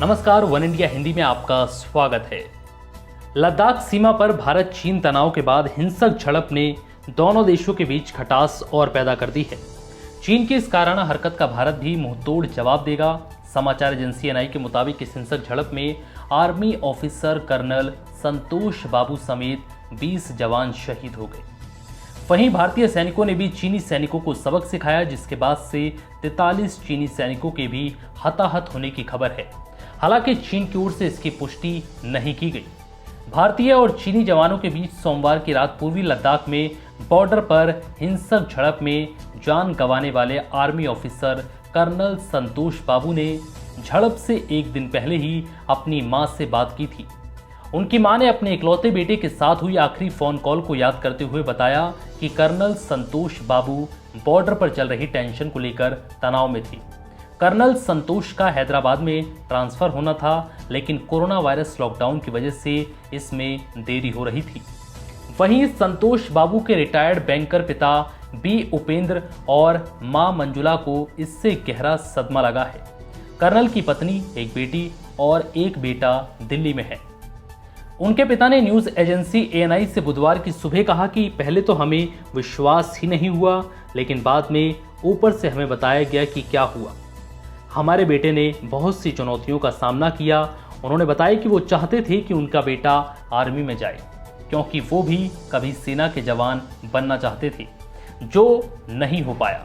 नमस्कार, one India Hindi में आपका स्वागत है। लद्दाख सीमा पर भारत चीन तनाव के बाद हिंसक झड़प ने दोनों देशों के बीच खटास और पैदा कर दी है। चीन की इस काराना हरकत का भारत भी मुंहतोड़ जवाब देगा। समाचार एजेंसी एनआई के मुताबिक इस हिंसक झड़प में आर्मी ऑफिसर कर्नल संतोष बाबू समेत 20 जवान शहीद हो गए। वहीं भारतीय सैनिकों ने भी चीनी सैनिकों को सबक सिखाया, जिसके बाद से 43 चीनी सैनिकों के भी हताहत होने की खबर है। हालांकि चीन की ओर से इसकी पुष्टि नहीं की गई। भारतीय और चीनी जवानों के बीच सोमवार की रात पूर्वी लद्दाख में बॉर्डर पर हिंसक झड़प में जान गंवाने वाले आर्मी ऑफिसर कर्नल संतोष बाबू ने झड़प से एक दिन पहले ही अपनी मां से बात की थी। उनकी मां ने अपने इकलौते बेटे के साथ हुई आखिरी फोन कॉल को याद करते हुए बताया कि कर्नल संतोष बाबू बॉर्डर पर चल रही टेंशन को लेकर तनाव में थी। कर्नल संतोष का हैदराबाद में ट्रांसफर होना था, लेकिन कोरोना वायरस लॉकडाउन की वजह से इसमें देरी हो रही थी। वहीं संतोष बाबू के रिटायर्ड बैंकर पिता बी उपेंद्र और मां मंजुला को इससे गहरा सदमा लगा है। कर्नल की पत्नी, एक बेटी और एक बेटा दिल्ली में है। उनके पिता ने न्यूज एजेंसी एएनआई से बुधवार की सुबह कहा कि पहले तो हमें विश्वास ही नहीं हुआ, लेकिन बाद में ऊपर से हमें बताया गया कि क्या हुआ। हमारे बेटे ने बहुत सी चुनौतियों का सामना किया। उन्होंने बताया कि वो चाहते थे कि उनका बेटा आर्मी में जाए, क्योंकि वो भी कभी सेना के जवान बनना चाहते थे, जो नहीं हो पाया।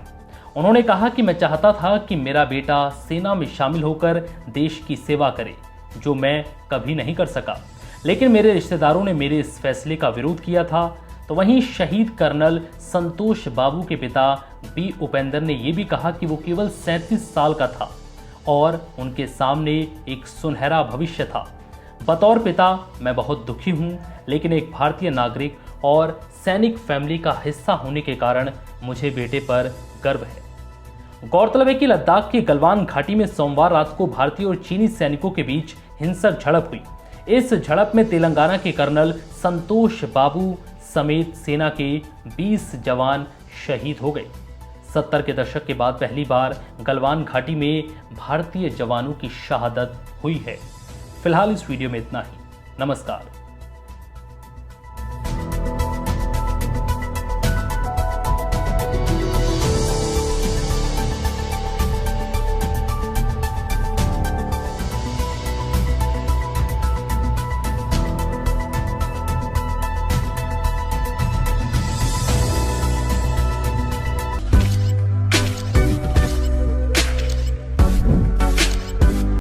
उन्होंने कहा कि मैं चाहता था कि मेरा बेटा सेना में शामिल होकर देश की सेवा करे, जो मैं कभी नहीं कर सका, लेकिन मेरे रिश्तेदारों ने मेरे इस फैसले का विरोध किया था। तो वहीं शहीद कर्नल संतोष बाबू के पिता बी उपेंद्र ने यह भी कहा कि वो केवल 37 साल का था और उनके सामने एक सुनहरा भविष्य था। बतौर पिता मैं बहुत दुखी हूं, लेकिन एक भारतीय नागरिक और सैनिक फैमिली का हिस्सा होने के कारण मुझे बेटे पर गर्व है। गौरतलब है कि लद्दाख की गलवान घाटी में सोमवार रात को भारतीय और चीनी सैनिकों के बीच हिंसक झड़प हुई। इस झड़प में तेलंगाना के कर्नल संतोष बाबू समेत सेना के 20 जवान शहीद हो गए। 70 के दशक के बाद पहली बार गलवान घाटी में भारतीय जवानों की शहादत हुई है। फिलहाल इस वीडियो में इतना ही। नमस्कार।